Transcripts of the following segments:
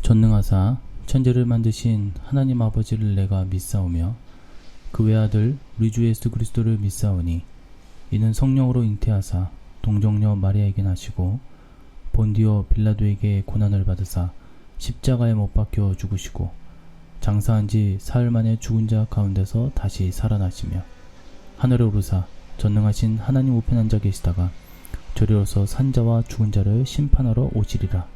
전능하사 천지를 만드신 하나님 아버지를 내가 믿사오며 그 외아들 우리 주 예수 그리스도를 믿사오니 이는 성령으로 잉태하사 동정녀 마리아에게 나시고 본디오 빌라도에게 고난을 받으사 십자가에 못 박혀 죽으시고 장사한 지 사흘 만에 죽은 자 가운데서 다시 살아나시며 하늘에 오르사 전능하신 하나님 우편에 앉아 계시다가 저리로서 산자와 죽은 자를 심판하러 오시리라.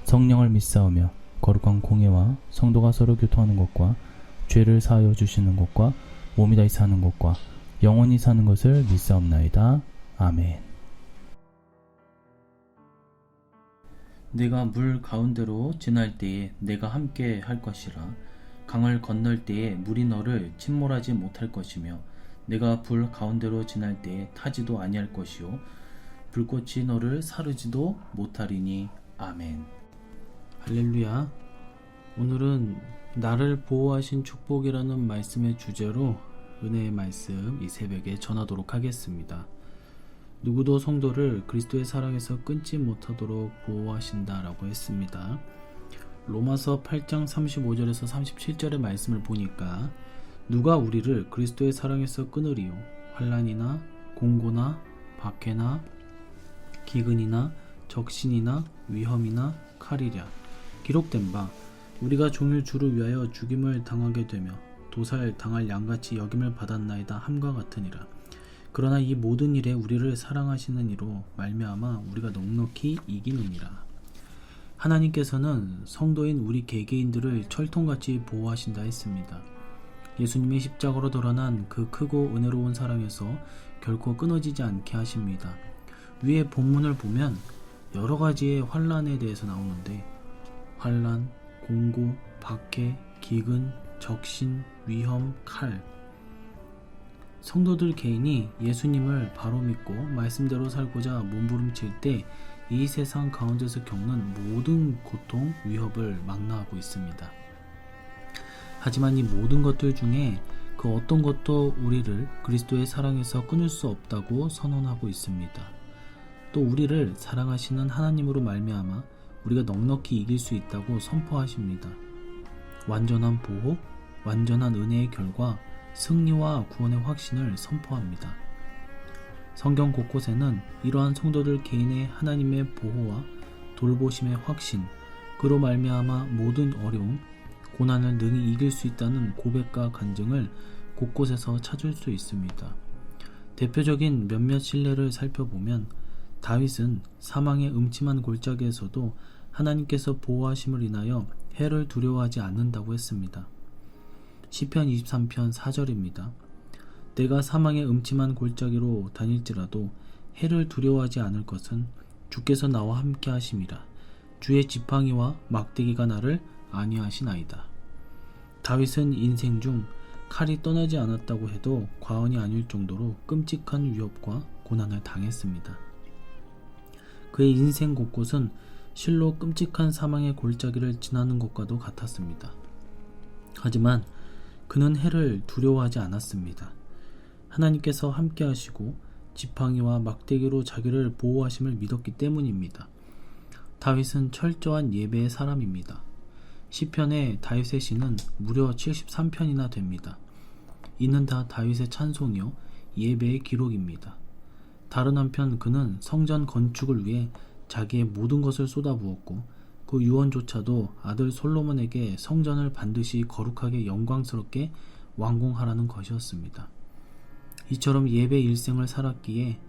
성령을 믿사오며 거룩한 공예와 성도가 서로 교통하는 것과 죄를 사하여 주시는 것과 몸이 다시 사는 것과 영원히 사는 것을 믿사옵나이다. 아멘. 내가 물 가운데로 지날 때에 내가 함께 할 것이라. 강을 건널 때에 물이 너를 침몰하지 못할 것이며 내가 불 가운데로 지날 때에 타지도 아니할 것이요 불꽃이 너를 사르지도 못하리니. 아멘. 할렐루야. 오늘은 나를 보호하신 축복이라는 말씀의 주제로 은혜의 말씀 이 새벽에 전하도록 하겠습니다. 누구도 성도를 그리스도의 사랑에서 끊지 못하도록 보호하신다라고 했습니다. 로마서 8장 35절에서 37절의 말씀을 보니까 누가 우리를 그리스도의 사랑에서 끊으리요? 환난이나 공고나 박해나 기근이나 적신이나 위험이나 칼이랴. 기록된 바 우리가 종일 주를 위하여 죽임을 당하게 되며 도살 당할 양같이 여김을 받았나이다 함과 같으니라. 그러나 이 모든 일에 우리를 사랑하시는 이로 말미암아 우리가 넉넉히 이기느니라. 하나님께서는 성도인 우리 개개인들을 철통같이 보호하신다 했습니다. 예수님의 십자가로 드러난 그 크고 은혜로운 사랑에서 결코 끊어지지 않게 하십니다. 위에 본문을 보면 여러 가지의 환난에 대해서 나오는데 환난, 공고, 박해, 기근, 적신, 위험, 칼. 성도들 개인이 예수님을 바로 믿고 말씀대로 살고자 몸부림칠 때 이 세상 가운데서 겪는 모든 고통, 위협을 망라하고 있습니다. 하지만 이 모든 것들 중에 그 어떤 것도 우리를 그리스도의 사랑에서 끊을 수 없다고 선언하고 있습니다. 또 우리를 사랑하시는 하나님으로 말미암아 우리가 넉넉히 이길 수 있다고 선포하십니다. 완전한 보호, 완전한 은혜의 결과, 승리와 구원의 확신을 선포합니다. 성경 곳곳에는 이러한 성도들 개인의 하나님의 보호와 돌보심의 확신, 그로 말미암아 모든 어려움, 고난을 능히 이길 수 있다는 고백과 간증을 곳곳에서 찾을 수 있습니다. 대표적인 몇몇 신뢰를 살펴보면 다윗은 사망의 음침한 골짜기에서도 하나님께서 보호하심을 인하여 해를 두려워하지 않는다고 했습니다. 시편 23편 4절입니다. 내가 사망의 음침한 골짜기로 다닐지라도 해를 두려워하지 않을 것은 주께서 나와 함께 하심이라. 주의 지팡이와 막대기가 나를 안위하시나이다. 다윗은 인생 중 칼이 떠나지 않았다고 해도 과언이 아닐 정도로 끔찍한 위협과 고난을 당했습니다. 그의 인생 곳곳은 실로 끔찍한 사망의 골짜기를 지나는 것과도 같았습니다. 하지만 그는 해를 두려워하지 않았습니다. 하나님께서 함께 하시고 지팡이와 막대기로 자기를 보호하심을 믿었기 때문입니다. 다윗은 철저한 예배의 사람입니다. 시편에 다윗의 시는 무려 73편이나 됩니다. 이는 다 다윗의 찬송이요 예배의 기록입니다. 다른 한편 그는 성전 건축을 위해 자기의 모든 것을 쏟아부었고 그 유언조차도 아들 솔로몬에게 성전을 반드시 거룩하게 영광스럽게 완공하라는 것이었습니다. 이처럼 예배 일생을 살았기에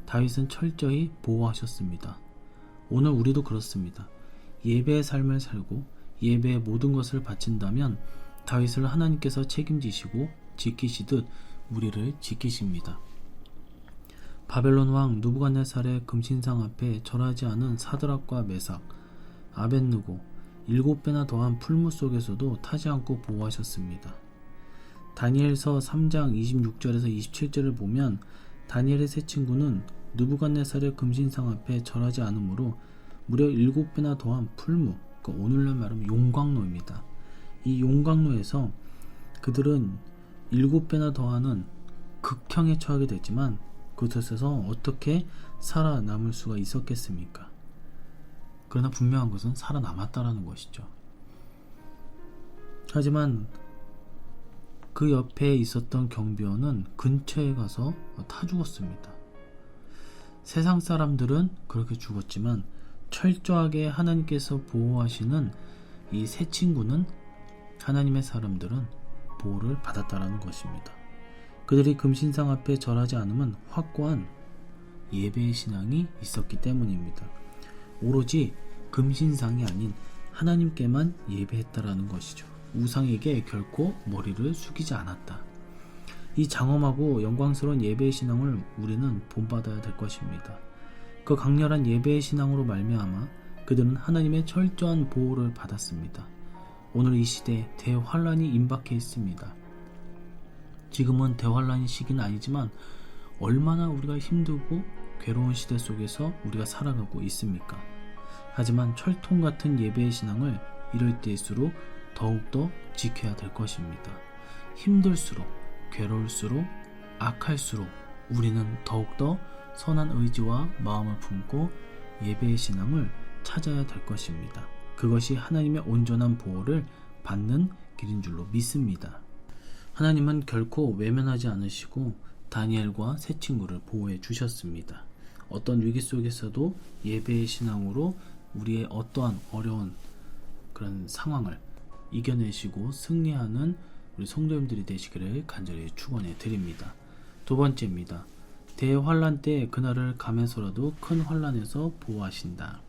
다윗은 철저히 보호하셨습니다. 오늘 우리도 그렇습니다. 예배의 삶을 살고 예배의 모든 것을 바친다면 다윗을 하나님께서 책임지시고 지키시듯 우리를 지키십니다. 바벨론 왕 느부갓네살의 금신상 앞에 절하지 않은 사드락과 메삭, 아벳느고 7배나 더한 풀무 속에서도 타지 않고 보호하셨습니다. 다니엘서 3장 26절에서 27절을 보면 다니엘의 세 친구는 느부갓네살의 금신상 앞에 절하지 않으므로 무려 7배나 더한 풀무, 그러니까 오늘날 말하면 용광로입니다. 이 용광로에서 그들은 7배나 더하는 극형에 처하게 됐지만 그곳에서 어떻게 살아남을 수가 있었겠습니까? 그러나 분명한 것은 살아남았다라는 것이죠. 하지만 그 옆에 있었던 경비원은 근처에 가서 타 죽었습니다. 세상 사람들은 그렇게 죽었지만 철저하게 하나님께서 보호하시는 이 세 친구는 하나님의 사람들은 보호를 받았다라는 것입니다. 그들이 금신상 앞에 절하지 않으면 확고한 예배의 신앙이 있었기 때문입니다. 오로지 금신상이 아닌 하나님께만 예배했다라는 것이죠. 우상에게 결코 머리를 숙이지 않았다. 이 장엄하고 영광스러운 예배의 신앙을 우리는 본받아야 될 것입니다. 그 강렬한 예배의 신앙으로 말미암아 그들은 하나님의 철저한 보호를 받았습니다. 오늘 이 시대에 대환란이 임박해 있습니다. 지금은 대환란의 시기는 아니지만 얼마나 우리가 힘들고 괴로운 시대 속에서 우리가 살아가고 있습니까? 하지만 철통 같은 예배의 신앙을 이럴 때일수록 더욱더 지켜야 될 것입니다. 힘들수록, 괴로울수록, 악할수록 우리는 더욱더 선한 의지와 마음을 품고 예배의 신앙을 찾아야 될 것입니다. 그것이 하나님의 온전한 보호를 받는 길인 줄로 믿습니다. 하나님은 결코 외면하지 않으시고 다니엘과 세 친구를 보호해 주셨습니다. 어떤 위기 속에서도 예배의 신앙으로 우리의 어떠한 어려운 그런 상황을 이겨내시고 승리하는 우리 성도님들이 되시기를 간절히 축원해 드립니다. 두 번째입니다. 대환란 때 그날을 감해서라도 큰 환란에서 보호하신다.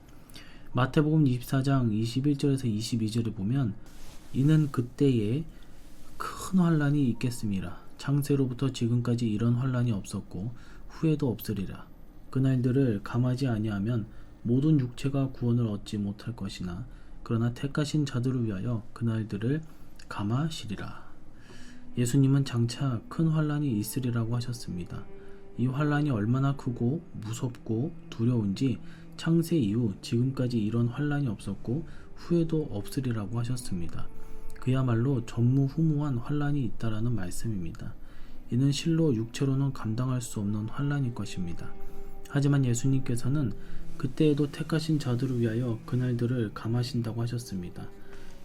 마태복음 24장 21절에서 22절을 보면 이는 그때에 큰 환란이 있겠음이라. 창세로부터 지금까지 이런 환란이 없었고 후에도 없으리라. 그날들을 감하지 아니하면 모든 육체가 구원을 얻지 못할 것이나 그러나 택하신 자들을 위하여 그날들을 감하시리라. 예수님은 장차 큰 환란이 있으리라고 하셨습니다. 이 환란이 얼마나 크고 무섭고 두려운지 창세 이후 지금까지 이런 환란이 없었고 후에도 없으리라고 하셨습니다. 그야말로 전무후무한 환란이 있다라는 말씀입니다. 이는 실로 육체로는 감당할 수 없는 환란일 것입니다. 하지만 예수님께서는 그때에도 택하신 자들을 위하여 그날들을 감하신다고 하셨습니다.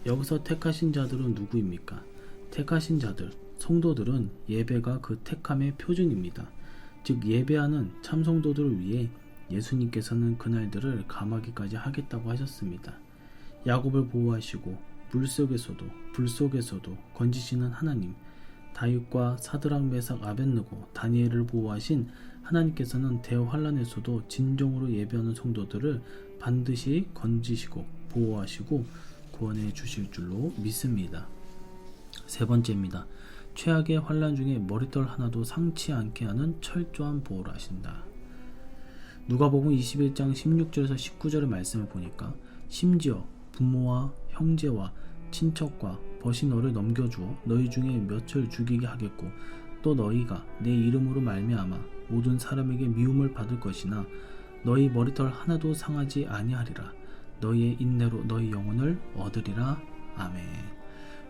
여기서 택하신 자들은 누구입니까? 택하신 자들, 성도들은 예배가 그 택함의 표준입니다. 즉 예배하는 참성도들을 위해 예수님께서는 그날들을 감하기까지 하겠다고 하셨습니다. 야곱을 보호하시고 물속에서도 불속에서도 건지시는 하나님, 다윗과 사드락 메삭 아벳느고 다니엘을 보호하신 하나님께서는 대환란에서도 진정으로 예배하는 성도들을 반드시 건지시고 보호하시고 구원해 주실 줄로 믿습니다. 세 번째입니다. 최악의 환란 중에 머리털 하나도 상치 않게 하는 철저한 보호를 하신다. 누가복음 21장 16절에서 19절의 말씀을 보니까 심지어 부모와 형제와 친척과 벗이 너를 넘겨주어 너희 중에 몇을 죽이게 하겠고 또 너희가 내 이름으로 말미암아 모든 사람에게 미움을 받을 것이나 너희 머리털 하나도 상하지 아니하리라. 너희의 인내로 너희 영혼을 얻으리라. 아멘.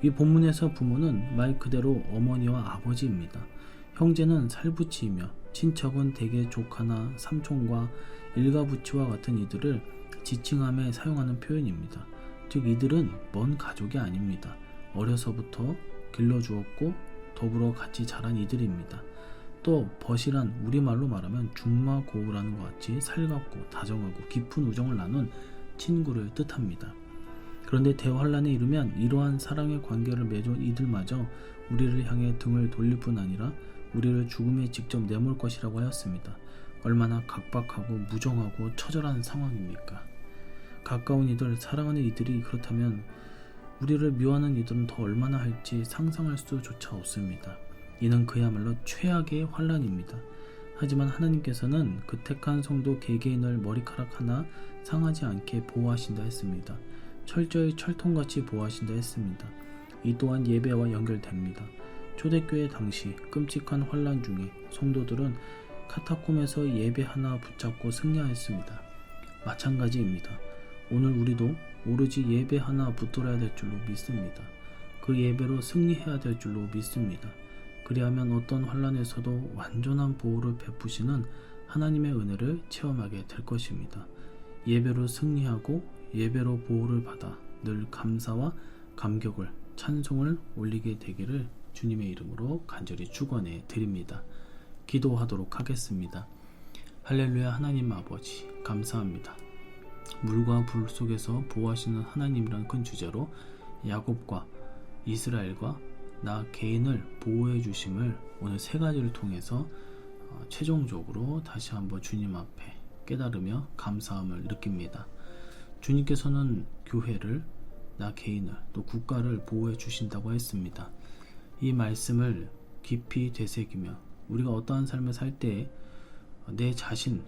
이 본문에서 부모는 말 그대로 어머니와 아버지입니다. 형제는 살부치이며 친척은 대개 조카나 삼촌과 일가부치와 같은 이들을 지칭함에 사용하는 표현입니다. 즉 이들은 먼 가족이 아닙니다. 어려서부터 길러주었고 더불어 같이 자란 이들입니다. 또 벗이란 우리말로 말하면 중마고우라는 것 같이 살갑고 다정하고 깊은 우정을 나눈 친구를 뜻합니다. 그런데 대환란에 이르면 이러한 사랑의 관계를 맺은 이들마저 우리를 향해 등을 돌릴 뿐 아니라 우리를 죽음에 직접 내몰 것이라고 하였습니다. 얼마나 각박하고 무정하고 처절한 상황입니까? 가까운 이들, 사랑하는 이들이 그렇다면 우리를 미워하는 이들은 더 얼마나 할지 상상할 수조차 없습니다. 이는 그야말로 최악의 환란입니다. 하지만 하나님께서는 그 택한 성도 개개인을 머리카락 하나 상하지 않게 보호하신다 했습니다. 철저히 철통같이 보호하신다 했습니다. 이 또한 예배와 연결됩니다. 초대교회 당시 끔찍한 환란 중에 성도들은 카타콤에서 예배 하나 붙잡고 승리하였습니다. 마찬가지입니다. 오늘 우리도 오로지 예배 하나 붙들어야 될 줄로 믿습니다. 그 예배로 승리해야 될 줄로 믿습니다. 그리하면 어떤 환란에서도 완전한 보호를 베푸시는 하나님의 은혜를 체험하게 될 것입니다. 예배로 승리하고 예배로 보호를 받아 늘 감사와 감격을 찬송을 올리게 되기를 주님의 이름으로 간절히 축원해 드립니다. 기도하도록 하겠습니다. 할렐루야. 하나님 아버지 감사합니다. 물과 불 속에서 보호하시는 하나님이라는 큰 주제로 야곱과 이스라엘과 나 개인을 보호해 주심을 오늘 세 가지를 통해서 최종적으로 다시 한번 주님 앞에 깨달으며 감사함을 느낍니다. 주님께서는 교회를, 나 개인을, 또 국가를 보호해 주신다고 했습니다. 이 말씀을 깊이 되새기며 우리가 어떠한 삶을 살 때 내 자신,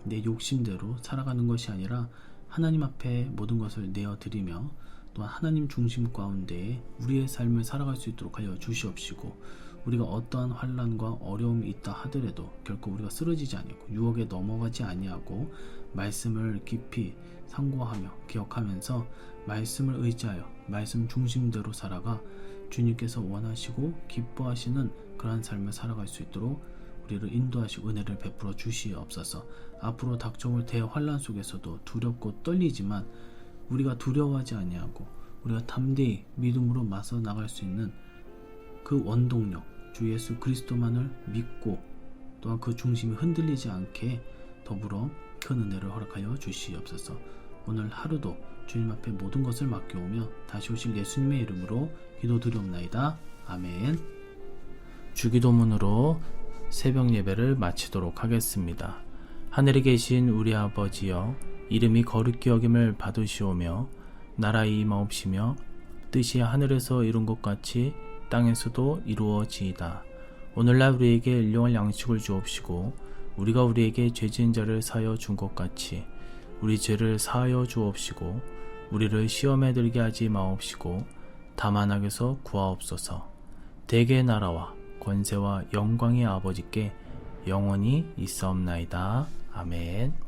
내 욕심대로 살아가는 것이 아니라 하나님 앞에 모든 것을 내어드리며 또한 하나님 중심 가운데 우리의 삶을 살아갈 수 있도록 하여 주시옵시고, 우리가 어떠한 환난과 어려움이 있다 하더라도 결코 우리가 쓰러지지 아니하고 유혹에 넘어가지 아니하고 말씀을 깊이 상고하며 기억하면서 말씀을 의지하여 말씀 중심대로 살아가 주님께서 원하시고 기뻐하시는 그러한 삶을 살아갈 수 있도록 우리를 인도하시고 은혜를 베풀어 주시옵소서. 앞으로 닥쳐올 대환난 속에서도 두렵고 떨리지만 우리가 두려워하지 아니하고 우리가 담대히 믿음으로 맞서 나갈 수 있는 그 원동력, 주 예수 그리스도만을 믿고 또한 그 중심이 흔들리지 않게 더불어 큰 은혜를 허락하여 주시옵소서. 오늘 하루도 주님 앞에 모든 것을 맡겨오며 다시 오실 예수님의 이름으로 기도드리옵나이다. 아멘. 주기도문으로 새벽 예배를 마치도록 하겠습니다. 하늘에 계신 우리 아버지여, 이름이 거룩히 여김을 받으시오며 나라의 임하옵시며 뜻이 하늘에서 이룬 것 같이 땅에서도 이루어지이다. 오늘날 우리에게 일용할 양식을 주옵시고 우리가 우리에게 죄지은 자를 사하여 준 것 같이 우리 죄를 사하여 주옵시고 우리를 시험에 들게 하지 마옵시고 다만 악에서 구하옵소서. 대개의 나라와 권세와 영광의 아버지께 영원히 있사옵나이다. 아멘.